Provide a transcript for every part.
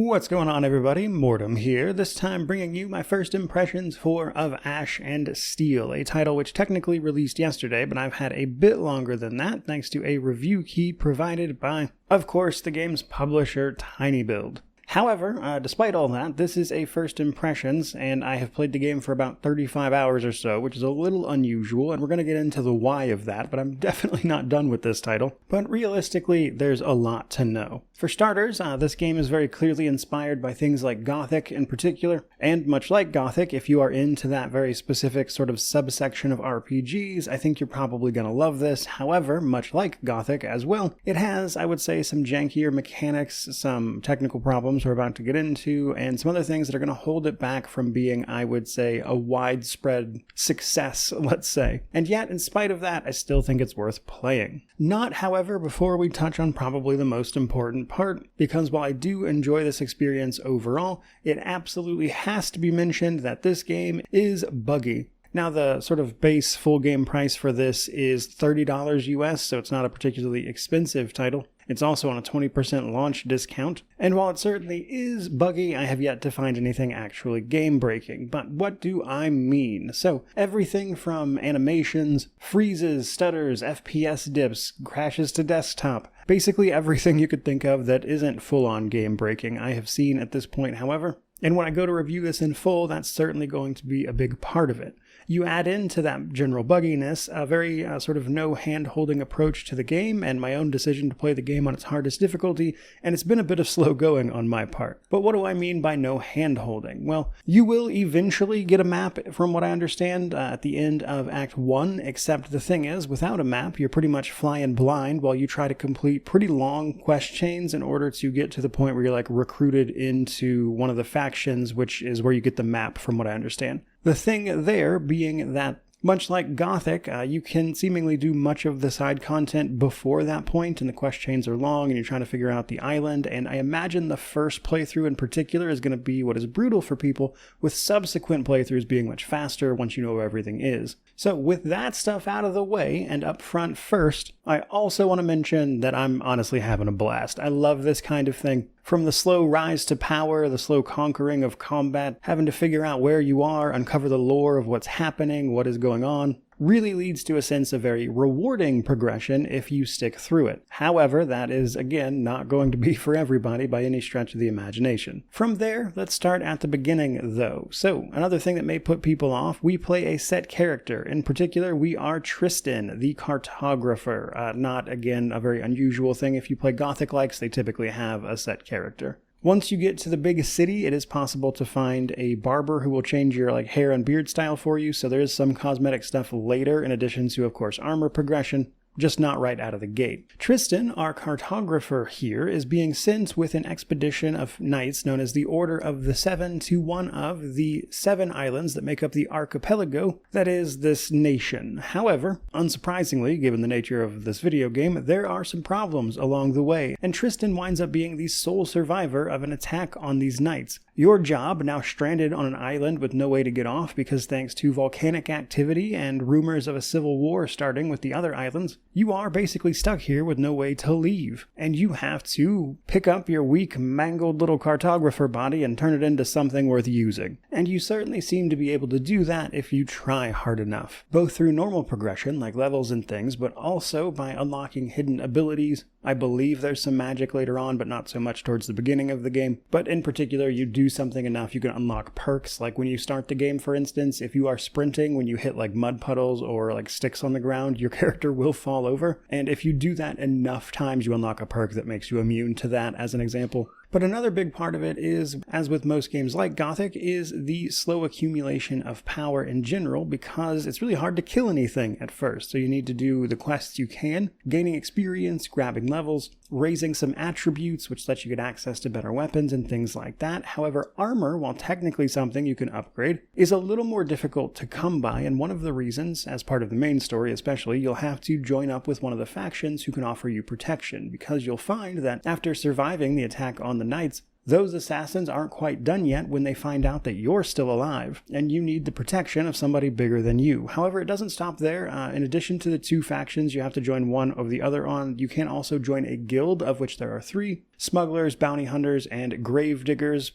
What's going on, everybody? Mortem here, this time bringing you my first impressions for Of Ash and Steel, a title which technically released yesterday, but I've had a bit longer than that thanks to a review key provided by, of course, the game's publisher, TinyBuild. However, despite all that, this is a first impressions, and I have played the game for about 35 hours or so, which is a little unusual, and we're going to get into the why of that, but I'm definitely not done with this title. But realistically, there's a lot to know. For starters, this game is very clearly inspired by things like Gothic in particular, and much like Gothic, if you are into that very specific sort of subsection of RPGs, I think you're probably going to love this. However, much like Gothic as well, it has, I would say, some jankier mechanics, some technical problems we're about to get into, and some other things that are going to hold it back from being, I would say, a widespread success, let's say. And yet, in spite of that, I still think it's worth playing. Not, however, before we touch on probably the most important part, because while I do enjoy this experience overall, it absolutely has to be mentioned that this game is buggy. Now, the sort of base full game price for this is $30 US, so it's not a particularly expensive title. It's also on a 20% launch discount, and while it certainly is buggy, I have yet to find anything actually game-breaking. But what do I mean? So, everything from animations, freezes, stutters, FPS dips, crashes to desktop, basically everything you could think of that isn't full-on game-breaking I have seen at this point, however. And when I go to review this in full, that's certainly going to be a big part of it. You add into that general bugginess a very sort of no hand-holding approach to the game, and my own decision to play the game on its hardest difficulty, and it's been a bit of slow going on my part. But what do I mean by no hand-holding? Well, you will eventually get a map, from what I understand, at the end of Act 1, except the thing is, without a map, you're pretty much flying blind while you try to complete pretty long quest chains in order to get to the point where you're like recruited into one of the factions, which is where you get the map, from what I understand. The thing there being that, much like Gothic, you can seemingly do much of the side content before that point, and the quest chains are long, and you're trying to figure out the island, and I imagine the first playthrough in particular is going to be what is brutal for people, with subsequent playthroughs being much faster once you know where everything is. So with that stuff out of the way, and up front first, I also want to mention that I'm honestly having a blast. I love this kind of thing. From the slow rise to power, the slow conquering of combat, having to figure out where you are, uncover the lore of what's happening, what is going on, really leads to a sense of very rewarding progression if you stick through it. However, that is, again, not going to be for everybody by any stretch of the imagination. From there, let's start at the beginning, though. So, another thing that may put people off, we play a set character. In particular, we are Tristan, the cartographer. Not, again, a very unusual thing. If you play Gothic-likes, they typically have a set character. Once you get to the big city, it is possible to find a barber who will change your hair and beard style for you, so there is some cosmetic stuff later, in addition to, of course, armor progression. Just not right out of the gate. Tristan, our cartographer here, is being sent with an expedition of knights known as the Order of the Seven to one of the 7 islands that make up the archipelago that is this nation. However, unsurprisingly, given the nature of this video game, there are some problems along the way, and Tristan winds up being the sole survivor of an attack on these knights. Your job, now stranded on an island with no way to get off because thanks to volcanic activity and rumors of a civil war starting with the other islands, you are basically stuck here with no way to leave. And you have to pick up your weak, mangled little cartographer body and turn it into something worth using. And you certainly seem to be able to do that if you try hard enough. Both through normal progression, like levels and things, but also by unlocking hidden abilities. I believe there's some magic later on, but not so much towards the beginning of the game. But in particular, you do something enough, you can unlock perks. Like when you start the game, for instance, if you are sprinting, when you hit mud puddles or sticks on the ground, your character will fall over. And if you do that enough times, you unlock a perk that makes you immune to that, as an example. But another big part of it is, as with most games like Gothic, is the slow accumulation of power in general, because it's really hard to kill anything at first. So you need to do the quests you can, gaining experience, grabbing levels, raising some attributes, which lets you get access to better weapons and things like that. However, armor, while technically something you can upgrade, is a little more difficult to come by, and one of the reasons, as part of the main story especially, you'll have to join up with one of the factions who can offer you protection, because you'll find that after surviving the attack on the knights, those assassins aren't quite done yet when they find out that you're still alive, and you need the protection of somebody bigger than you. However, it doesn't stop there. In addition to the 2 factions you have to join one or the other on, you can also join a guild, of which there are 3. Smugglers, bounty hunters, and grave diggers.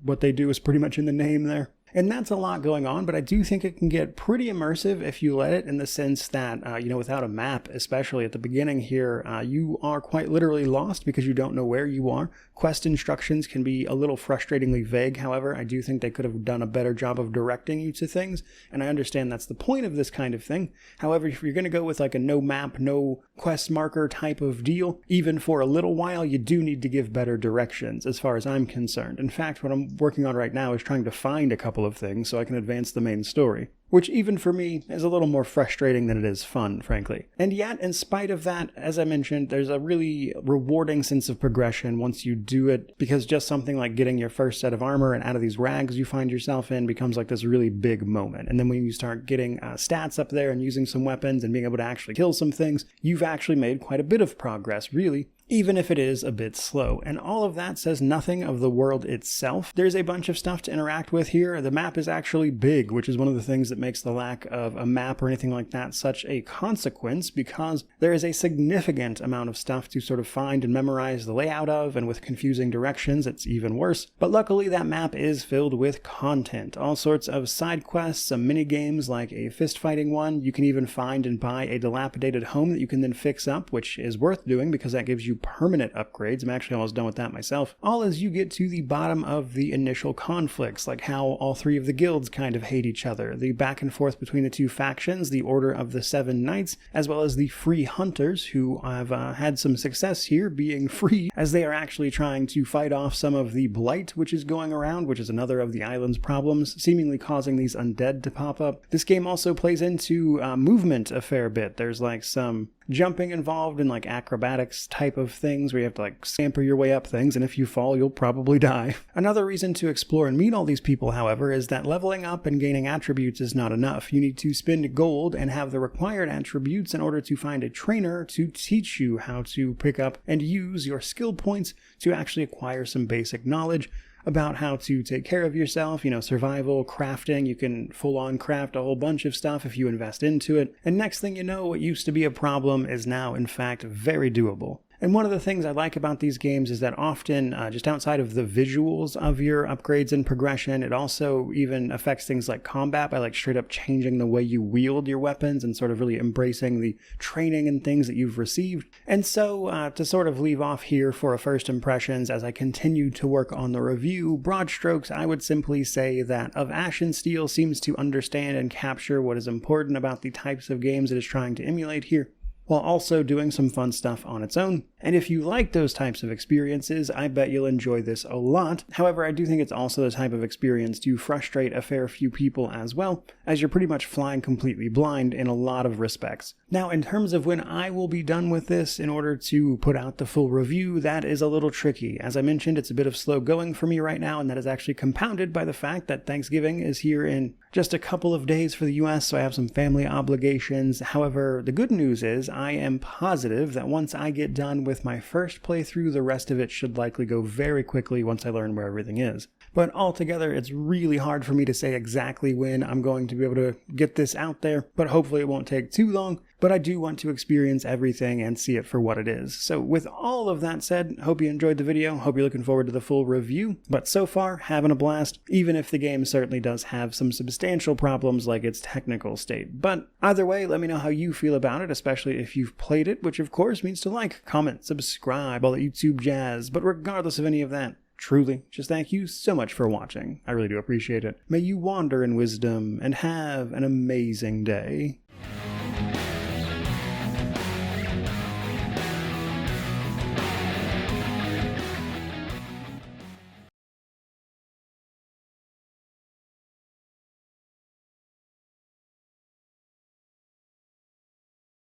What they do is pretty much in the name there. And that's a lot going on, but I do think it can get pretty immersive if you let it, in the sense that, without a map, especially at the beginning here, you are quite literally lost because you don't know where you are. Quest instructions can be a little frustratingly vague, however, I do think they could have done a better job of directing you to things, and I understand that's the point of this kind of thing. However, if you're going to go with like a no map, no quest marker type of deal, even for a little while, you do need to give better directions, as far as I'm concerned. In fact, what I'm working on right now is trying to find a couple of things so I can advance the main story, which even for me is a little more frustrating than it is fun, frankly. And yet, in spite of that, as I mentioned, there's a really rewarding sense of progression once you do it, because just something like getting your first set of armor and out of these rags you find yourself in becomes like this really big moment. And then when you start getting stats up there and using some weapons and being able to actually kill some things, you've actually made quite a bit of progress, really, even if it is a bit slow. And all of that says nothing of the world itself. There's a bunch of stuff to interact with here. The map is actually big, which is one of the things that makes the lack of a map or anything like that such a consequence, because there is a significant amount of stuff to sort of find and memorize the layout of, and with confusing directions, it's even worse. But luckily, that map is filled with content. All sorts of side quests, some mini games like a fist fighting one. You can even find and buy a dilapidated home that you can then fix up, which is worth doing because that gives you permanent upgrades. I'm actually almost done with that myself. All as you get to the bottom of the initial conflicts, like how all 3 of the guilds kind of hate each other, the back and forth between the 2 factions, the Order of the 7 Knights, as well as the Free Hunters, who have had some success here being free, as they are actually trying to fight off some of the blight which is going around, which is another of the island's problems, seemingly causing these undead to pop up. This game also plays into movement a fair bit. There's like some jumping involved in like acrobatics type of things where you have to like scamper your way up things, and if you fall you'll probably die. Another reason to explore and meet all these people, however, is that leveling up and gaining attributes is not enough. You need to spend gold and have the required attributes in order to find a trainer to teach you how to pick up and use your skill points to actually acquire some basic knowledge about how to take care of yourself, survival, crafting. You can full-on craft a whole bunch of stuff if you invest into it. And next thing you know, what used to be a problem is now, in fact, very doable. And one of the things I like about these games is that often, just outside of the visuals of your upgrades and progression, it also even affects things like combat by like straight up changing the way you wield your weapons and sort of really embracing the training and things that you've received. And so to sort of leave off here for a first impressions as I continue to work on the review, broad strokes, I would simply say that Of Ash and Steel seems to understand and capture what is important about the types of games it is trying to emulate here, while also doing some fun stuff on its own. And if you like those types of experiences, I bet you'll enjoy this a lot. However, I do think it's also the type of experience to frustrate a fair few people as well, as you're pretty much flying completely blind in a lot of respects. Now, in terms of when I will be done with this in order to put out the full review, that is a little tricky. As I mentioned, it's a bit of slow going for me right now, and that is actually compounded by the fact that Thanksgiving is here in just a couple of days for the US, so I have some family obligations. However, the good news is I am positive that once I get done with my first playthrough, the rest of it should likely go very quickly once I learn where everything is. But altogether, it's really hard for me to say exactly when I'm going to be able to get this out there, but hopefully it won't take too long. But I do want to experience everything and see it for what it is. So with all of that said, hope you enjoyed the video, hope you're looking forward to the full review. But so far, having a blast, even if the game certainly does have some substantial problems like its technical state. But either way, let me know how you feel about it, especially if you've played it, which of course means to like, comment, subscribe, all that YouTube jazz. But regardless of any of that, truly, just thank you so much for watching. I really do appreciate it. May you wander in wisdom and have an amazing day.